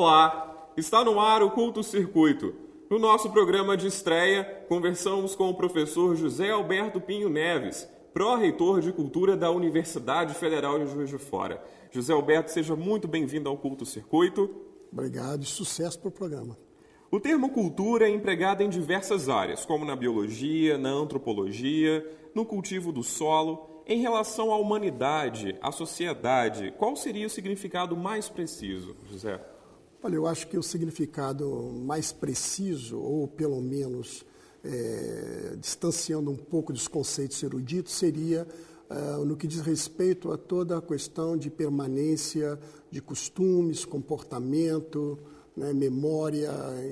Olá, está no ar o Culto Circuito. No nosso programa de estreia, conversamos com o professor José Alberto Pinho Neves, pró-reitor de Cultura da Universidade Federal de Juiz de Fora. José Alberto, seja muito bem-vindo ao Culto Circuito. Obrigado e sucesso para o programa. O termo cultura é empregado em diversas áreas, como na biologia, na antropologia, no cultivo do solo. Em relação à humanidade, à sociedade, qual seria o significado mais preciso, José? Olha, eu acho que o significado mais preciso, ou pelo menos distanciando um pouco dos conceitos eruditos, seria no que diz respeito a toda a questão de permanência de costumes, comportamento, né, memória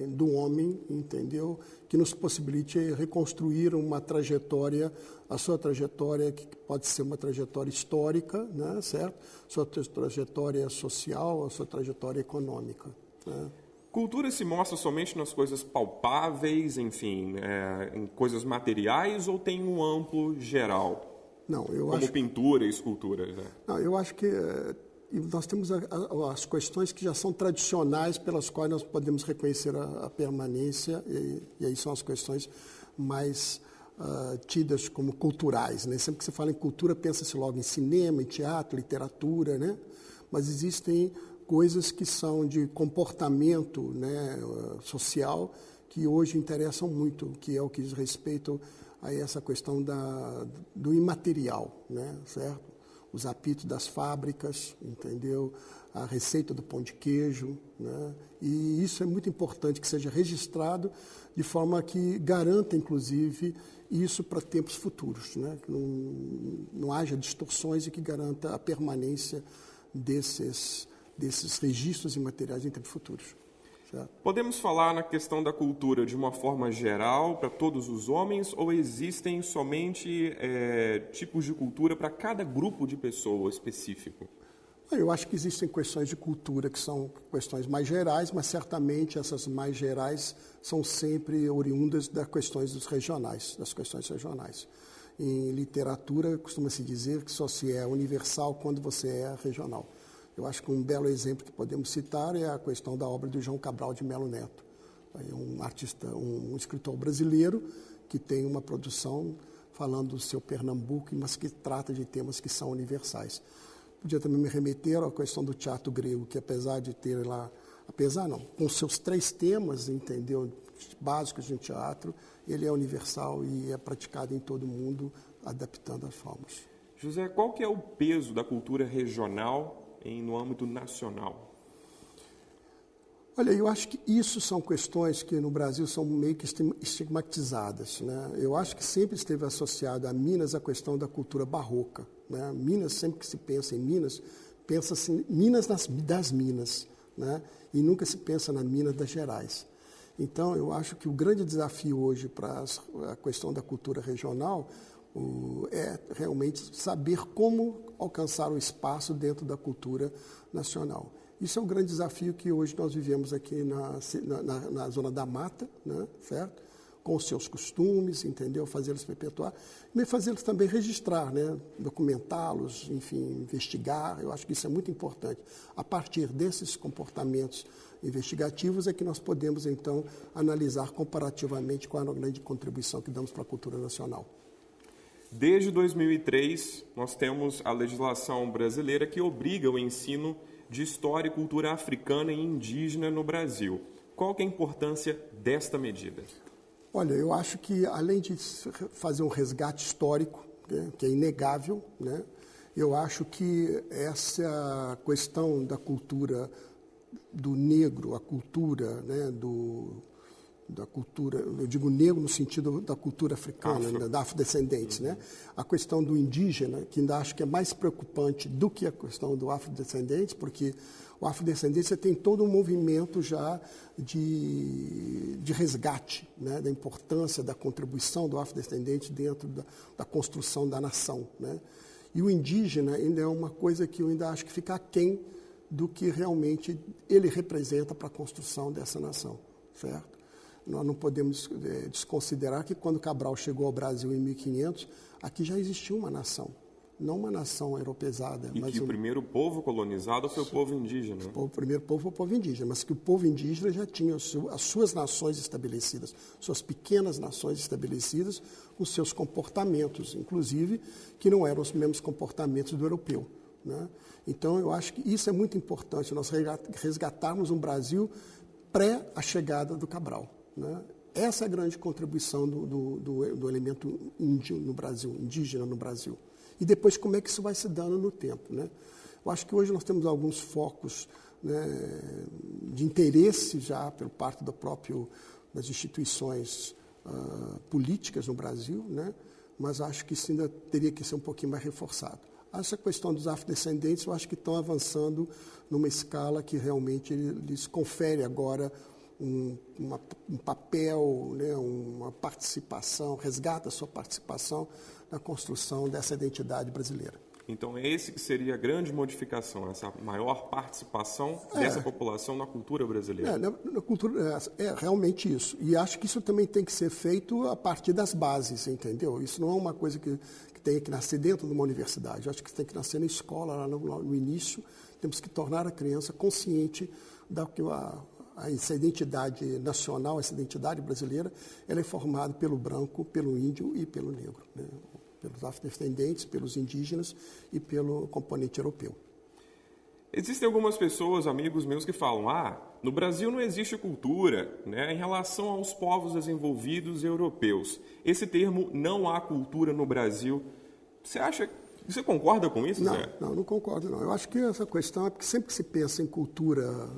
do homem, entendeu? Que nos possibilite reconstruir uma trajetória, a sua trajetória, que pode ser uma trajetória histórica, né, certo? Sua trajetória social, a sua trajetória econômica. Né? Cultura se mostra somente nas coisas palpáveis, enfim, em coisas materiais, ou tem um amplo geral? Não, eu como acho pintura e escultura. Né? Não, eu acho que nós temos as questões que já são tradicionais pelas quais nós podemos reconhecer a permanência, e aí são as questões mais tidas como culturais. Né? Sempre que se fala em cultura, pensa-se logo em cinema, em teatro, literatura, né? Mas existem coisas que são de comportamento, né, social, que hoje interessam muito, que é o que diz respeito a essa questão do imaterial, né, certo? Os apitos das fábricas, entendeu? A receita do pão de queijo, né? E isso é muito importante que seja registrado de forma que garanta, inclusive, isso para tempos futuros, né? Que não haja distorções e que garanta a permanência desses registros imateriais em tempos futuros. Certo? Podemos falar na questão da cultura de uma forma geral para todos os homens, ou existem somente tipos de cultura para cada grupo de pessoa específico? Eu acho que existem questões de cultura que são questões mais gerais, mas certamente essas mais gerais são sempre oriundas das questões regionais. Em literatura, costuma-se dizer que só se é universal quando você é regional. Eu acho que um belo exemplo que podemos citar é a questão da obra do João Cabral de Melo Neto. É um artista, um escritor brasileiro que tem uma produção falando do seu Pernambuco, mas que trata de temas que são universais. Podia também me remeter à questão do teatro grego, que apesar de ter lá, com seus 3 temas, entendeu, básicos de um teatro, ele é universal e é praticado em todo o mundo, adaptando as formas. José, qual que é o peso da cultura regional no âmbito nacional? Olha, eu acho que isso são questões que no Brasil são meio que estigmatizadas, né? Eu acho que sempre esteve associado a Minas a questão da cultura barroca, né? Minas, sempre que se pensa em Minas, pensa-se em Minas das Minas, né? E nunca se pensa na Minas das Gerais. Então, eu acho que o grande desafio hoje para a questão da cultura regional é realmente saber como alcançar o espaço dentro da cultura nacional. Isso é um grande desafio que hoje nós vivemos aqui na Zona da Mata, né, certo? Com os seus costumes, entendeu? Fazê-los perpetuar, e fazê-los também registrar, né? Documentá-los, enfim, investigar. Eu acho que isso é muito importante. A partir desses comportamentos investigativos é que nós podemos, então, analisar comparativamente qual é a grande contribuição que damos para a cultura nacional. Desde 2003, nós temos a legislação brasileira que obriga o ensino de história e cultura africana e indígena no Brasil. Qual que é a importância desta medida? Olha, eu acho que, além de fazer um resgate histórico, né, que é inegável, né, eu acho que essa questão da cultura do negro, a cultura, né, da cultura, eu digo negro no sentido da cultura africana, da afrodescendente, né? A questão do indígena, que ainda acho que é mais preocupante do que a questão do afrodescendente, porque o afrodescendente tem todo um movimento já de resgate, né? Da importância da contribuição do afrodescendente dentro da construção da nação, né? E o indígena ainda é uma coisa que eu ainda acho que fica aquém do que realmente ele representa para a construção dessa nação, certo? Nós não podemos desconsiderar que quando Cabral chegou ao Brasil em 1500, aqui já existia uma nação, não uma nação europeizada. E mas que o primeiro povo colonizado foi o povo indígena. O primeiro povo foi o povo indígena, mas que o povo indígena já tinha as suas nações estabelecidas, suas pequenas nações estabelecidas, os seus comportamentos, inclusive, que não eram os mesmos comportamentos do europeu. Né? Então, eu acho que isso é muito importante, nós resgatarmos um Brasil pré a chegada do Cabral. Né? Essa é a grande contribuição do elemento índio no Brasil, indígena no Brasil. E depois como é que isso vai se dando no tempo. Né? Eu acho que hoje nós temos alguns focos, né, de interesse já pelo parte das instituições políticas no Brasil, né? Mas acho que isso ainda teria que ser um pouquinho mais reforçado. Essa questão dos afrodescendentes eu acho que estão avançando numa escala que realmente lhes confere agora um papel, né, uma participação, resgata a sua participação na construção dessa identidade brasileira. Então, esse que seria a grande modificação, essa maior participação dessa população na cultura brasileira. Na cultura, é realmente isso. E acho que isso também tem que ser feito a partir das bases, entendeu? Isso não é uma coisa que tem que nascer dentro de uma universidade. Eu acho que tem que nascer na escola, lá no início. Temos que tornar a criança consciente da que essa identidade nacional, essa identidade brasileira, ela é formada pelo branco, pelo índio e pelo negro, né? Pelos afrodescendentes, pelos indígenas e pelo componente europeu. Existem algumas pessoas, amigos meus, que falam, no Brasil não existe cultura, né, em relação aos povos desenvolvidos europeus. Esse termo, não há cultura no Brasil. Você concorda com isso, Zé? Não concordo, não. Eu acho que essa questão é porque sempre que se pensa em cultura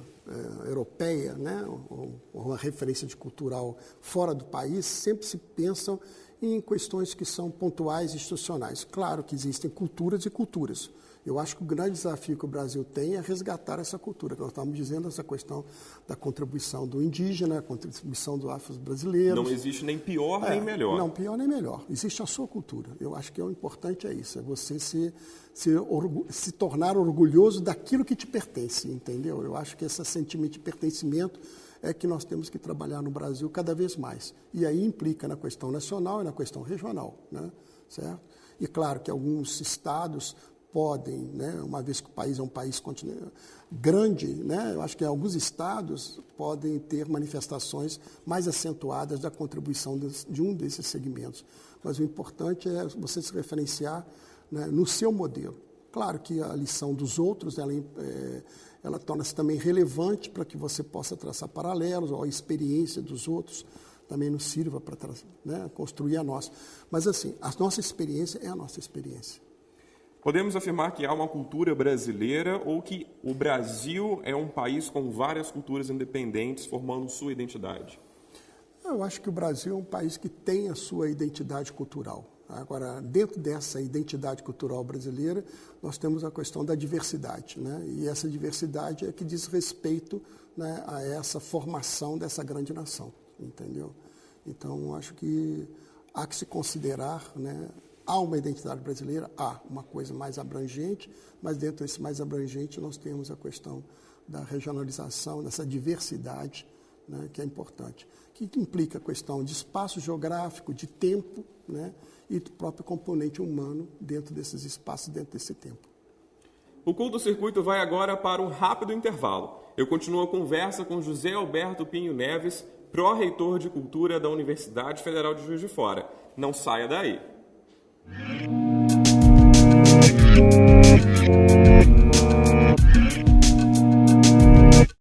europeia, né, ou uma referência de cultural fora do país, sempre se pensam em questões que são pontuais e institucionais. Claro que existem culturas e culturas. Eu acho que o grande desafio que o Brasil tem é resgatar essa cultura, que nós estamos dizendo, essa questão da contribuição do indígena, a contribuição dos afro-brasileiros. Não existe nem pior nem melhor. Não, pior nem melhor. Existe a sua cultura. Eu acho que o importante é isso, é você se tornar orgulhoso daquilo que te pertence, entendeu? Eu acho que esse sentimento de pertencimento é que nós temos que trabalhar no Brasil cada vez mais. E aí implica na questão nacional e na questão regional, né? Certo? E claro que alguns estados podem, né, uma vez que o país é um país grande, né, eu acho que alguns estados podem ter manifestações mais acentuadas da contribuição de um desses segmentos. Mas o importante é você se referenciar, né, no seu modelo. Claro que a lição dos outros, ela torna-se também relevante para que você possa traçar paralelos, ou a experiência dos outros também nos sirva para, né, construir a nossa. Mas, assim, a nossa experiência é a nossa experiência. Podemos afirmar que há uma cultura brasileira ou que o Brasil é um país com várias culturas independentes formando sua identidade? Eu acho que o Brasil é um país que tem a sua identidade cultural. Agora, dentro dessa identidade cultural brasileira, nós temos a questão da diversidade, né? E essa diversidade é que diz respeito, né, a essa formação dessa grande nação, entendeu? Então, acho que há que se considerar, né, há uma identidade brasileira, há uma coisa mais abrangente, mas dentro desse mais abrangente nós temos a questão da regionalização, dessa diversidade, né, que é importante, que implica a questão de espaço geográfico, de tempo, né, e do próprio componente humano dentro desses espaços, dentro desse tempo. O Culto Circuito vai agora para um rápido intervalo. Eu continuo a conversa com José Alberto Pinho Neves, pró-reitor de Cultura da Universidade Federal de Juiz de Fora. Não saia daí.